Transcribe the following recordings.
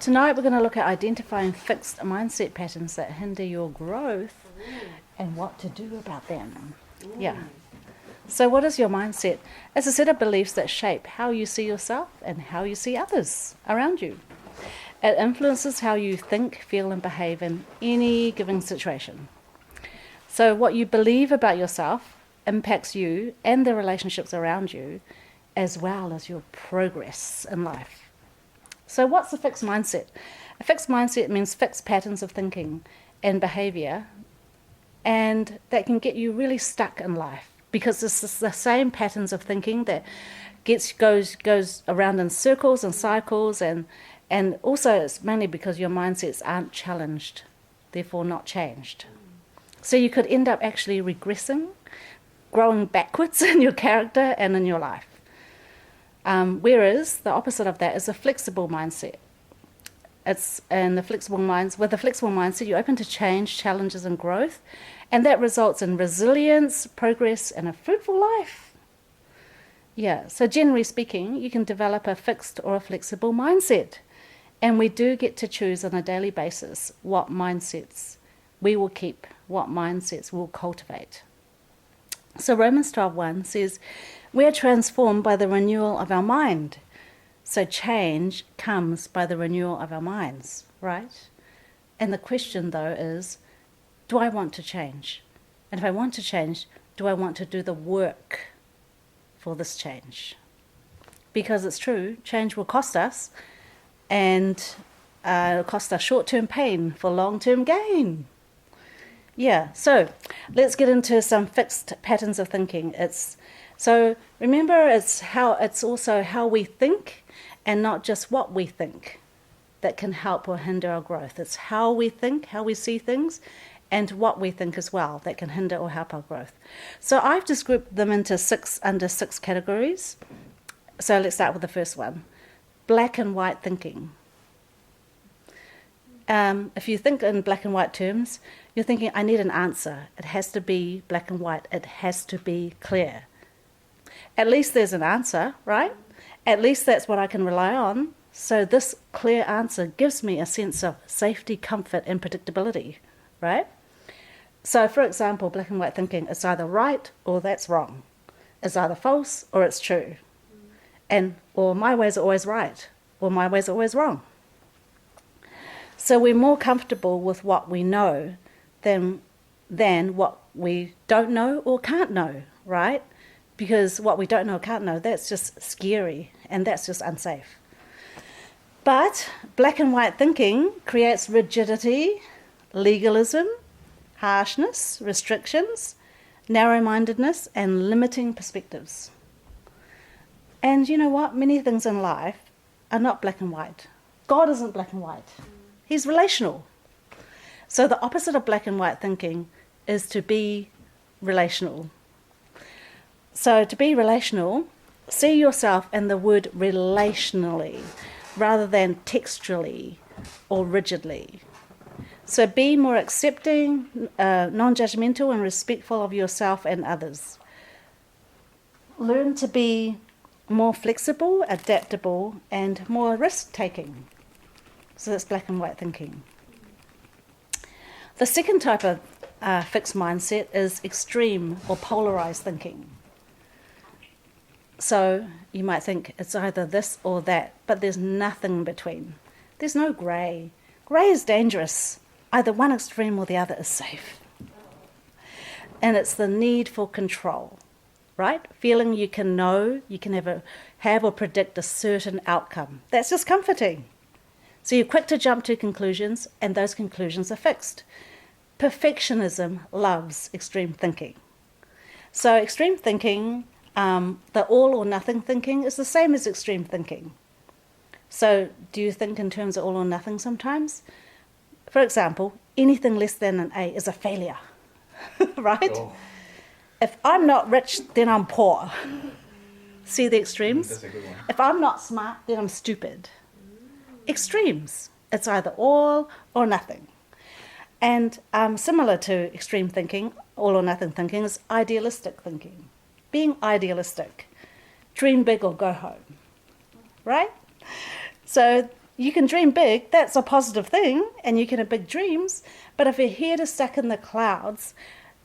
Tonight we're going to look at identifying fixed mindset patterns that hinder your growth and what to do about them. Yeah. So what is your mindset? It's a set of beliefs that shape how you see yourself and how you see others around you. It influences how you think, feel, and behave in any given situation. So what you believe about yourself impacts you and the relationships around you, as well as your progress in life. So what's a fixed mindset? A fixed mindset means fixed patterns of thinking and behaviour, and that can get you really stuck in life because it's the same patterns of thinking that goes around in circles and cycles, and also it's mainly because your mindsets aren't challenged, therefore not changed. So you could end up actually regressing, growing backwards in your character and in your life. Whereas the opposite of that is a flexible mindset. With a flexible mindset, you're open to change, challenges, and growth, and that results in resilience, progress, and a fruitful life. Yeah, so generally speaking, you can develop a fixed or a flexible mindset, and we do get to choose on a daily basis what mindsets we will keep, what mindsets we'll cultivate. So Romans 12:1 says, we are transformed by the renewal of our mind. So change comes by the renewal of our minds, right? And the question, though, is, do I want to change? And if I want to change, do I want to do the work for this change? Because it's true, change will cost us, and it'll cost us short-term pain for long-term gain. Yeah, so let's get into some fixed patterns of thinking. So remember, it's also how we think and not just what we think that can help or hinder our growth. It's how we think, how we see things, and what we think as well that can hinder or help our growth. So I've just grouped them into under six categories. So let's start with the first one, black and white thinking. If you think in black and white terms, you're thinking, I need an answer. It has to be black and white. It has to be clear. At least there's an answer, right? At least that's what I can rely on. So this clear answer gives me a sense of safety, comfort, and predictability, right? So, for example, black and white thinking is either right or that's wrong. It's either false or it's true. Or my ways are always right, or my ways are always wrong. So we're more comfortable with what we know than what we don't know or can't know, right? Because what we don't know or can't know, that's just scary and that's just unsafe. But black and white thinking creates rigidity, legalism, harshness, restrictions, narrow-mindedness, and limiting perspectives. And you know what? Many things in life are not black and white. God isn't black and white. He's relational. So the opposite of black and white thinking is to be relational. So to be relational, see yourself in the word relationally rather than textually or rigidly. So be more accepting, non-judgmental, and respectful of yourself and others. Learn to be more flexible, adaptable, and more risk-taking. So that's black and white thinking. The second type of fixed mindset is extreme or polarized thinking. So you might think it's either this or that, but there's nothing in between. There's no grey. Grey is dangerous. Either one extreme or the other is safe. And it's the need for control, right? Feeling you can know, you can have or predict a certain outcome. That's just comforting. So you're quick to jump to conclusions, and those conclusions are fixed. Perfectionism loves extreme thinking. So extreme thinking, the all or nothing thinking, is the same as extreme thinking. So do you think in terms of all or nothing sometimes? For example, anything less than an A is a failure, right? Oh. If I'm not rich, then I'm poor. See the extremes? That's a good one. If I'm not smart, then I'm stupid. Extremes. It's either all or nothing. And similar to extreme thinking, all or nothing thinking, is idealistic thinking. Being idealistic. Dream big or go home. Right? So You can dream big, that's a positive thing, and you can have big dreams, but if your head is stuck in the clouds,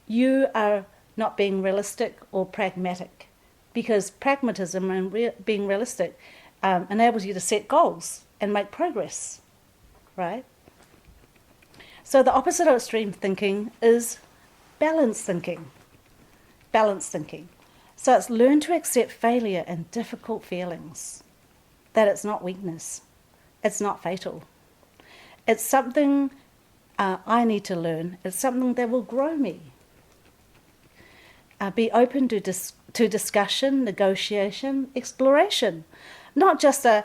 you are not being realistic or pragmatic, because pragmatism and being realistic enables you to set goals and make progress, right? So the opposite of extreme thinking is balanced thinking. Balanced thinking. So it's learn to accept failure and difficult feelings, that it's not weakness. It's not fatal. It's something I need to learn. It's something that will grow me. Be open to discussion, negotiation, exploration. Not just I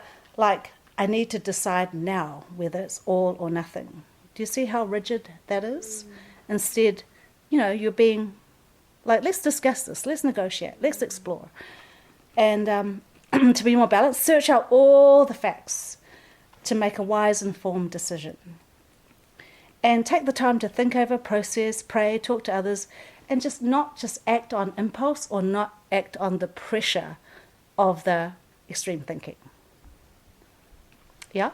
need to decide now whether it's all or nothing. Do you see how rigid that is? Instead, you're being like, let's discuss this, let's negotiate, let's explore. And to be more balanced, search out all the facts to make a wise, informed decision. And take the time to think over, process, pray, talk to others, and not just act on impulse or not act on the pressure of the extreme thinking. Yeah?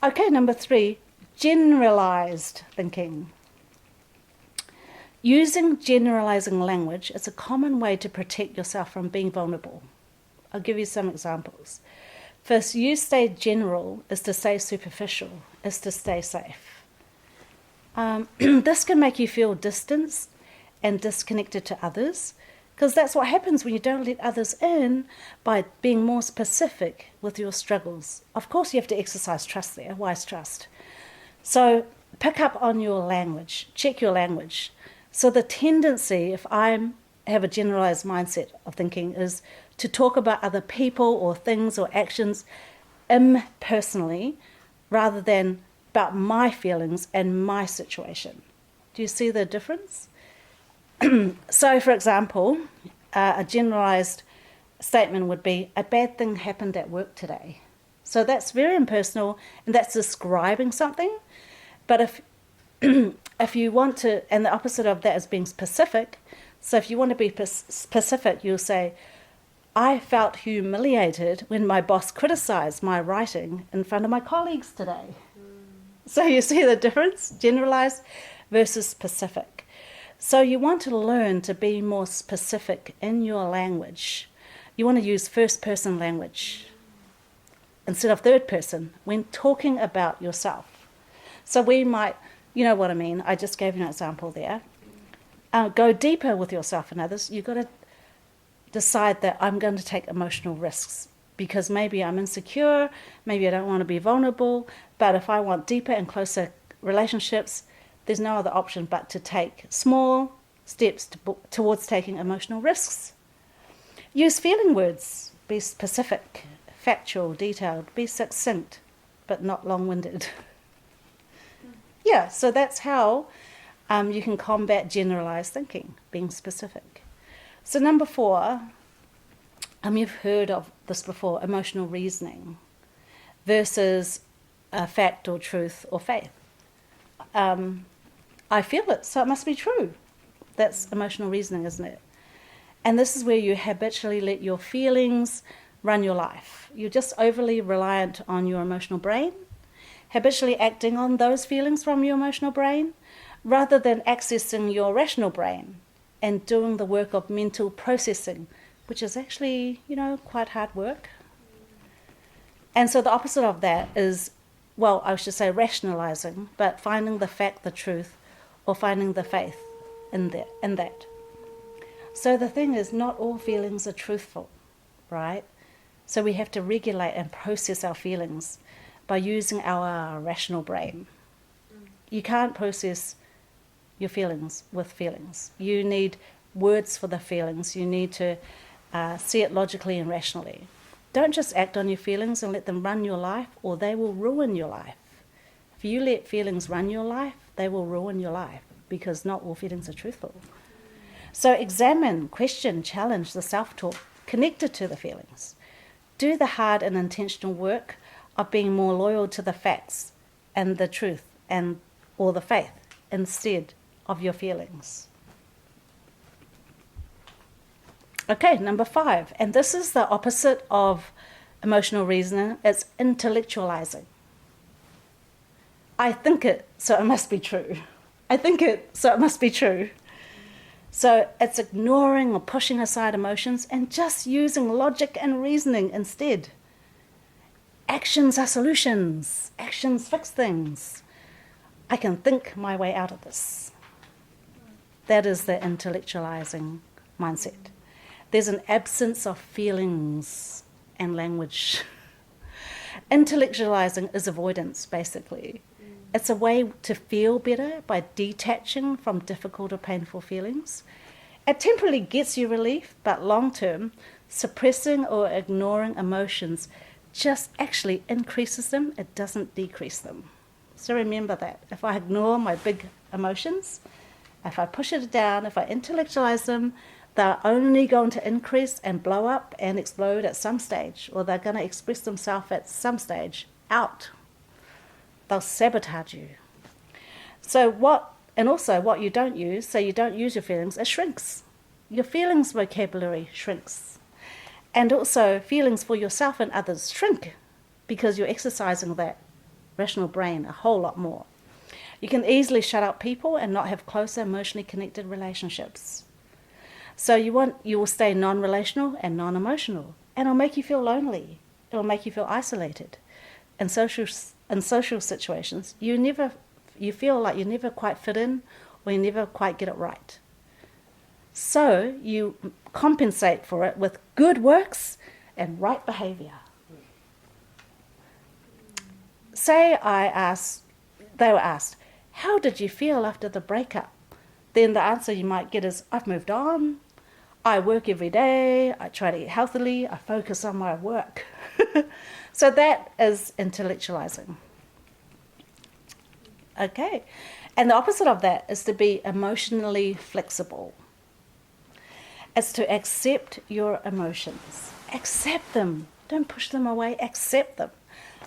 Okay, number 3, generalized thinking. Using generalizing language is a common way to protect yourself from being vulnerable. I'll give you some examples. First, use stay general is to stay superficial, is to stay safe. This can make you feel distanced and disconnected to others, because that's what happens when you don't let others in by being more specific with your struggles. Of course, you have to exercise trust there, wise trust. So pick up on your language, check your language. So the tendency, if I have a generalized mindset of thinking, is to talk about other people or things or actions impersonally rather than about my feelings and my situation. Do you see the difference? So, for example, a generalized statement would be, a bad thing happened at work today. So that's very impersonal, and that's describing something. But if you want to, and the opposite of that is being specific. So if you want to be specific, you'll say, I felt humiliated when my boss criticized my writing in front of my colleagues today. So you see the difference, generalized versus specific. So you want to learn to be more specific in your language. You want to use first-person language instead of third person when talking about yourself. So we might, you know what I mean, I just gave you an example there. Go deeper with yourself and others. You've got to decide that I'm going to take emotional risks because maybe I'm insecure, maybe I don't want to be vulnerable, but if I want deeper and closer relationships, there's no other option but to take small steps towards taking emotional risks. Use feeling words. Be specific, factual, detailed. Be succinct, but not long-winded. Yeah, so that's how you can combat generalized thinking, being specific. So number 4, you've heard of this before, emotional reasoning versus fact or truth or faith. I feel it, so it must be true. That's emotional reasoning, isn't it? And this is where you habitually let your feelings run your life. You're just overly reliant on your emotional brain, habitually acting on those feelings from your emotional brain, rather than accessing your rational brain and doing the work of mental processing, which is actually, quite hard work. And so the opposite of that is, well, I should say rationalizing, but finding the fact, the truth, or finding the faith in that. So the thing is, not all feelings are truthful, right? So we have to regulate and process our feelings by using our rational brain. You can't process your feelings with feelings. You need words for the feelings. You need to see it logically and rationally. Don't just act on your feelings and let them run your life, or they will ruin your life. If you let feelings run your life, they will ruin your life, because not all feelings are truthful. So examine, question, challenge the self-talk connected to the feelings. Do the hard and intentional work of being more loyal to the facts and the truth or the faith instead of your feelings. Okay, number 5, and this is the opposite of emotional reasoning, it's intellectualizing. I think it, so it must be true. I think it, so it must be true. So it's ignoring or pushing aside emotions and just using logic and reasoning instead. Actions are solutions. Actions fix things. I can think my way out of this. That is the intellectualizing mindset. There's an absence of feelings and language. Intellectualizing is avoidance, basically. It's a way to feel better by detaching from difficult or painful feelings. It temporarily gets you relief, but long-term, suppressing or ignoring emotions just actually increases them. It doesn't decrease them. So remember that. If I ignore my big emotions, if I push it down, if I intellectualize them, they're only going to increase and blow up and explode at some stage, or they're going to express themselves at some stage out. They'll sabotage you. And also what you don't use, so you don't use your feelings, it shrinks. Your feelings vocabulary shrinks. And also feelings for yourself and others shrink because you're exercising that rational brain a whole lot more. You can easily shut out people and not have closer emotionally connected relationships. So you will stay non-relational and non-emotional, and it'll make you feel lonely. It'll make you feel isolated. In social situations, you feel like you never quite fit in, or you never quite get it right. So you compensate for it with good works and right behavior. Say they were asked, how did you feel after the breakup? Then the answer you might get is, I've moved on, I work every day, I try to eat healthily, I focus on my work. So that is intellectualizing. Okay. And the opposite of that is to be emotionally flexible. It's to accept your emotions. Accept them. Don't push them away. Accept them.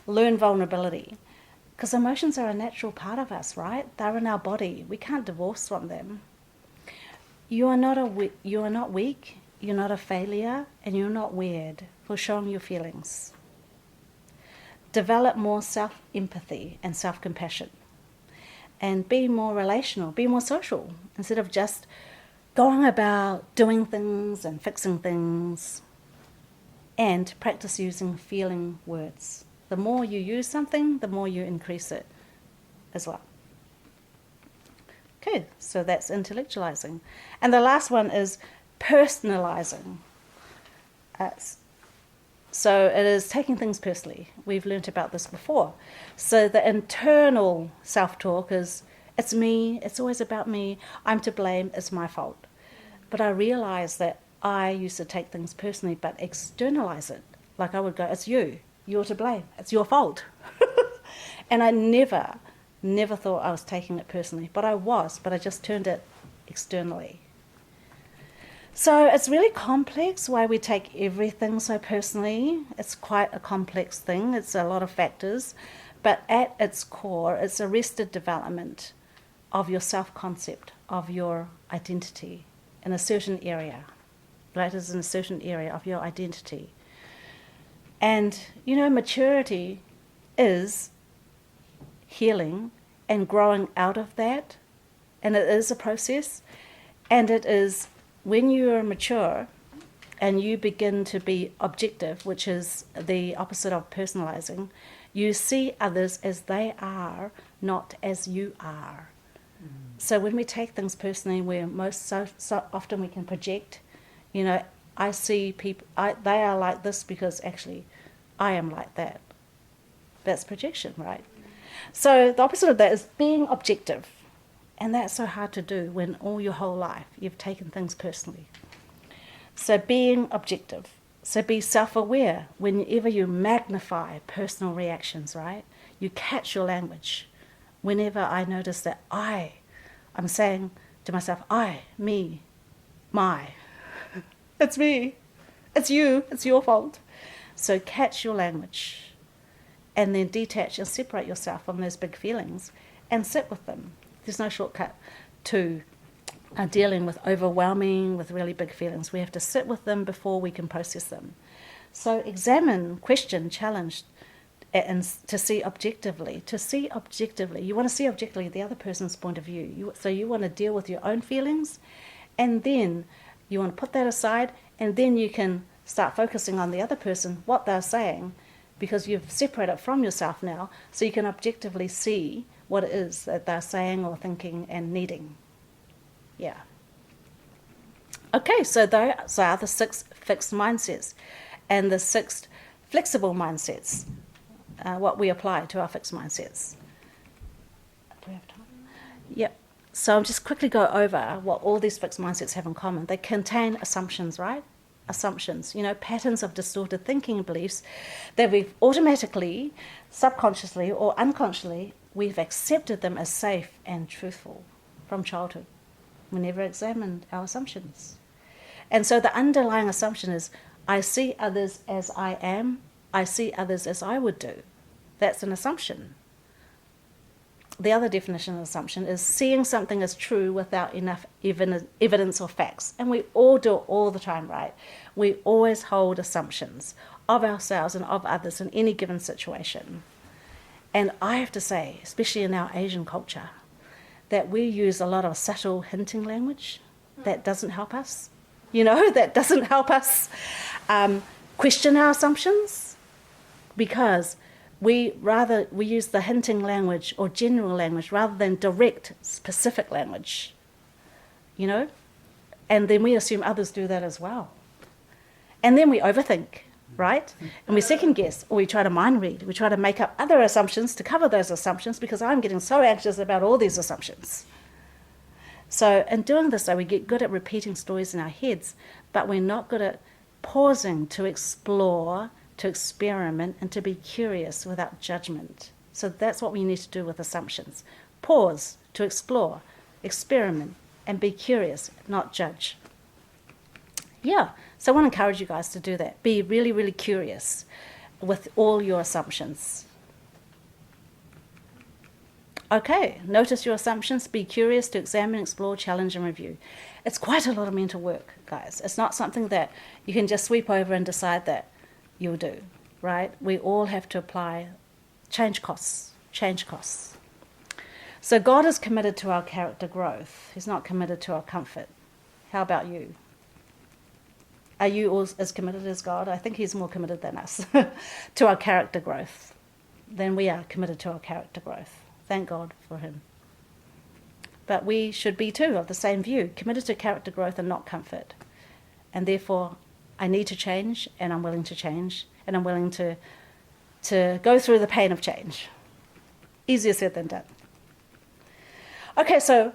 Learn vulnerability. Because emotions are a natural part of us, right? They're in our body. We can't divorce from them. You are not weak, you're not a failure, and you're not weird for showing your feelings. Develop more self-empathy and self-compassion. And be more relational, be more social, instead of just going about doing things and fixing things. And practice using feeling words. The more you use something, the more you increase it as well. Okay, so that's intellectualizing. And the last one is personalizing. So it is taking things personally. We've learnt about this before. So the internal self-talk is, it's me, it's always about me, I'm to blame, it's my fault. But I realised that I used to take things personally but externalize it. Like I would go, it's you, you're to blame, it's your fault. And I never thought I was taking it personally. But I just turned it externally. So it's really complex why we take everything so personally. It's quite a complex thing. It's a lot of factors. But at its core, it's arrested development of your self-concept, of your identity in a certain area. Right? It's in a certain area of your identity. And, maturity is healing and growing out of that. And it is a process. And it is when you are mature and you begin to be objective, which is the opposite of personalizing, you see others as they are, not as you are. Mm-hmm. So when we take things personally, we're so often we can project, I see people, they are like this because actually I am like that. That's projection, right? So the opposite of that is being objective. And that's so hard to do when all your whole life you've taken things personally. So being objective. So be self-aware whenever you magnify personal reactions, right? You catch your language. Whenever I notice that I'm saying to myself, I, me, my. It's me. It's you. It's your fault. So catch your language. And then detach and separate yourself from those big feelings and sit with them. There's no shortcut to dealing with really big feelings. We have to sit with them before we can process them. So examine, question, challenge, and to see objectively. To see objectively, you want to see objectively the other person's point of view. So you want to deal with your own feelings, and then you want to put that aside, and then you can start focusing on the other person, what they're saying, because you've separated from yourself now, so you can objectively see what it is that they're saying or thinking and needing. Yeah. Okay, so those are the 6 fixed mindsets and the 6 flexible mindsets, what we apply to our fixed mindsets. Do we have time? Yep. So I'll just quickly go over what all these fixed mindsets have in common. They contain assumptions, right? Assumptions, patterns of distorted thinking and beliefs that we've automatically, subconsciously or unconsciously, we've accepted them as safe and truthful from childhood. We never examined our assumptions. And so the underlying assumption is, I see others as I am, I see others as I would do. That's an assumption. The other definition of assumption is seeing something as true without enough evidence or facts. And we all do it all the time, right? We always hold assumptions of ourselves and of others in any given situation. And I have to say, especially in our Asian culture, that we use a lot of subtle hinting language that doesn't help us. That doesn't help us question our assumptions, because we use the hinting language or general language rather than direct, specific language, and then we assume others do that as well. And then we overthink, right? And we second guess, or we try to mind read. We try to make up other assumptions to cover those assumptions, because I'm getting so anxious about all these assumptions. So in doing this, though, we get good at repeating stories in our heads, but we're not good at pausing to explore, to experiment, and to be curious without judgment. So that's what we need to do with assumptions. Pause to explore, experiment, and be curious, not judge. Yeah, so I want to encourage you guys to do that. Be really, really curious with all your assumptions. Okay, notice your assumptions, be curious to examine, explore, challenge, and review. It's quite a lot of mental work, guys. It's not something that you can just sweep over and decide that you'll do, right? We all have to apply change costs. So God is committed to our character growth. He's not committed to our comfort. How about you? Are you all as committed as God? I think he's more committed than us to our character growth than we are committed to our character growth. Thank God for him. But we should be too of the same view, committed to character growth and not comfort. And therefore, I need to change, and I'm willing to change, and I'm willing to go through the pain of change. Easier said than done. Okay, so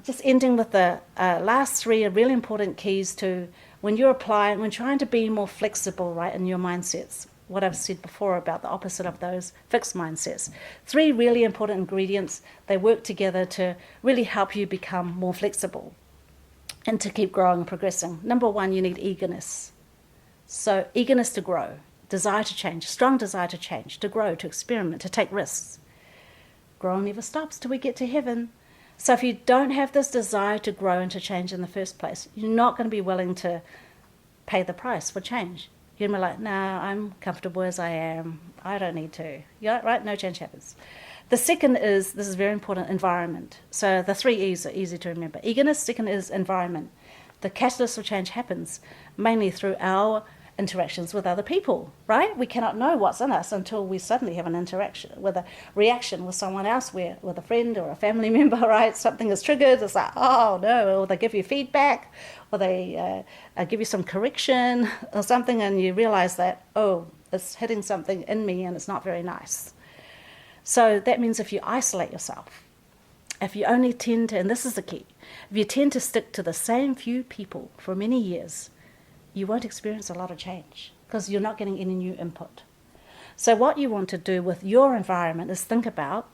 just ending with the last 3 really important keys to when you're applying, when trying to be more flexible, right, in your mindsets. What I've said before about the opposite of those fixed mindsets. 3 really important ingredients. They work together to really help you become more flexible and to keep growing and progressing. Number 1, you need eagerness. So eagerness to grow, desire to change, strong desire to change, to grow, to experiment, to take risks. Growing never stops till we get to heaven. So if you don't have this desire to grow and to change in the first place, you're not going to be willing to pay the price for change. You're going to be like, no, I'm comfortable as I am. I don't need to. Yeah, right? No change happens. The second is, this is very important, environment. So the 3 E's are easy to remember. Eagerness, second is environment. The catalyst for change happens mainly through our interactions with other people, right? We cannot know what's in us until we suddenly have an interaction with a reaction with someone else, with a friend or a family member, right? Something is triggered, it's like, oh no, or they give you feedback, or they give you some correction or something, and you realize that, oh, it's hitting something in me and it's not very nice. So that means if you isolate yourself, if you only tend to, and this is the key, if you tend to stick to the same few people for many years, you won't experience a lot of change because you're not getting any new input. So what you want to do with your environment is think about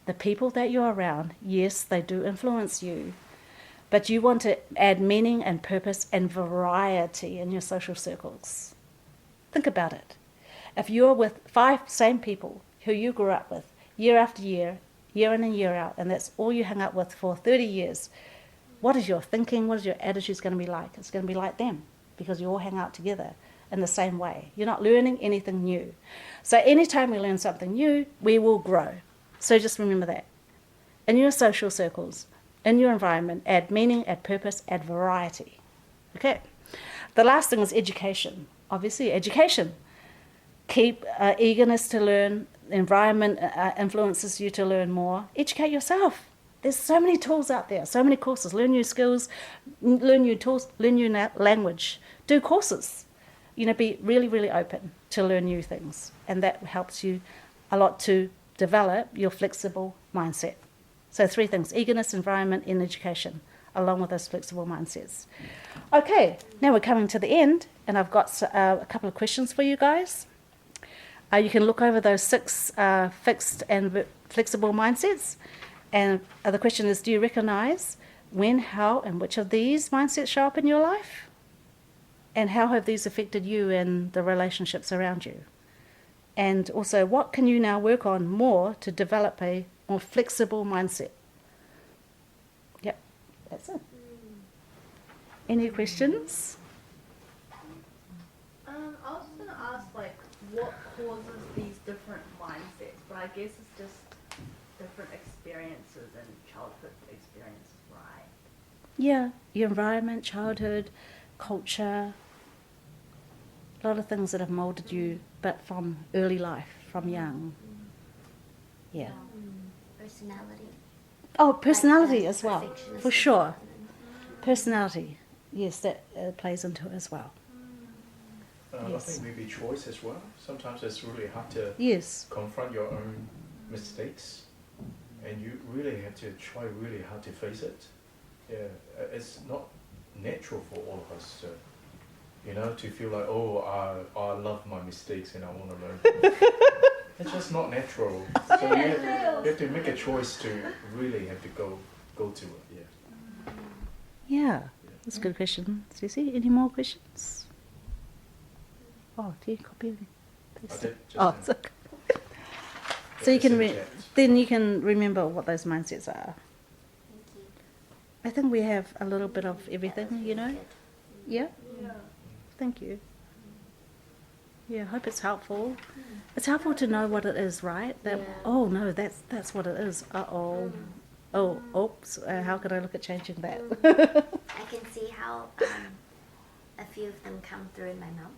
the people that you're around. Yes, they do influence you, but you want to add meaning and purpose and variety in your social circles. Think about it. If you're with 5 same people who you grew up with year after year, year in and year out, and that's all you hang out with for 30 years, what is your thinking, what is your attitude going to be like? It's going to be like them, because you all hang out together in the same way. You're not learning anything new. So anytime we learn something new, we will grow. So just remember that. In your social circles, in your environment, add meaning, add purpose, add variety. Okay. The last thing is education. Obviously, education. Keep eagerness to learn. The environment influences you to learn more. Educate yourself. There's so many tools out there, so many courses. Learn new skills, learn new tools, learn new language. Do courses. Be really, really open to learn new things. And that helps you a lot to develop your flexible mindset. So 3 things: eagerness, environment, and education, along with those flexible mindsets. Okay, now we're coming to the end, and I've got a couple of questions for you guys. You can look over those 6 fixed and flexible mindsets. And the question is, do you recognize when, how, and which of these mindsets show up in your life? And how have these affected you and the relationships around you? And also, what can you now work on more to develop a more flexible mindset? Yep, that's it. Any questions? I was going to ask, what causes these different mindsets? But I guess it's just different experiences and childhood experiences, right? Yeah, your environment, childhood, culture, a lot of things that have molded you, but from early life, from young. Yeah. Personality. Oh, personality as well, Perfectionist for sure. Personality, yes, that plays into it as well. I Yes. think maybe choice as well. Sometimes it's really hard to Yes. confront your own mistakes, and you really have to try really hard to face it. Yeah, it's not natural for all of us to feel like, oh, I love my mistakes and I want to learn from them. It's just not natural. So you have to make a choice to really have to go to it. Yeah. Yeah, that's a good question. Cece, any more questions? Oh, do you copy and I paste did it? just Oh, now. it's okay. So you It's in can the chat. then you can remember what those mindsets are. Thank you. I think we have a little bit of everything, That was you know. really good. Yeah, Yeah. thank you. Yeah, I hope it's helpful. It's helpful to know what it is, right? That Yeah. oh no, that's what it is. Oh, oh, oops. How can I look at changing that? I can see how a few of them come through in my mum.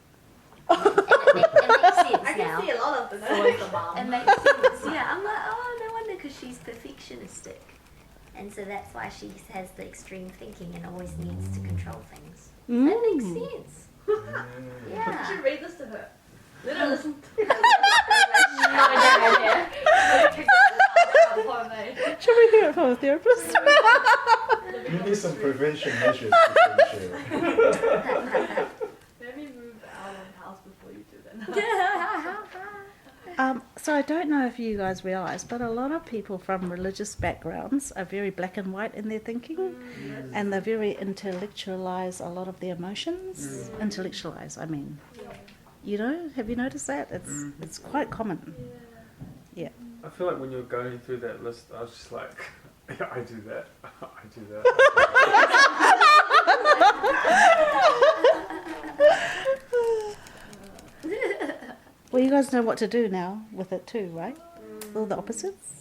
And it makes sense I now. can see a lot of them towards the mom. It makes sense. Yeah, I'm like, oh, no wonder, because she's perfectionistic. And so that's why she has the extreme thinking and always needs to control things. That makes sense. You Yeah. should read this to her. Let her listen to Should we hear it from a therapist? You need some prevention measures before you share it. Maybe move out of the house before you do that. So I don't know if you guys realise, but a lot of people from religious backgrounds are very black and white in their thinking, and they're very intellectualise a lot of their emotions. Intellectualise, I mean. Have you noticed that? It's quite common. Yeah. I feel like when you were going through that list, I was just like, yeah, I do that, I do that. Well, you guys know what to do now with it too, right? All the opposites.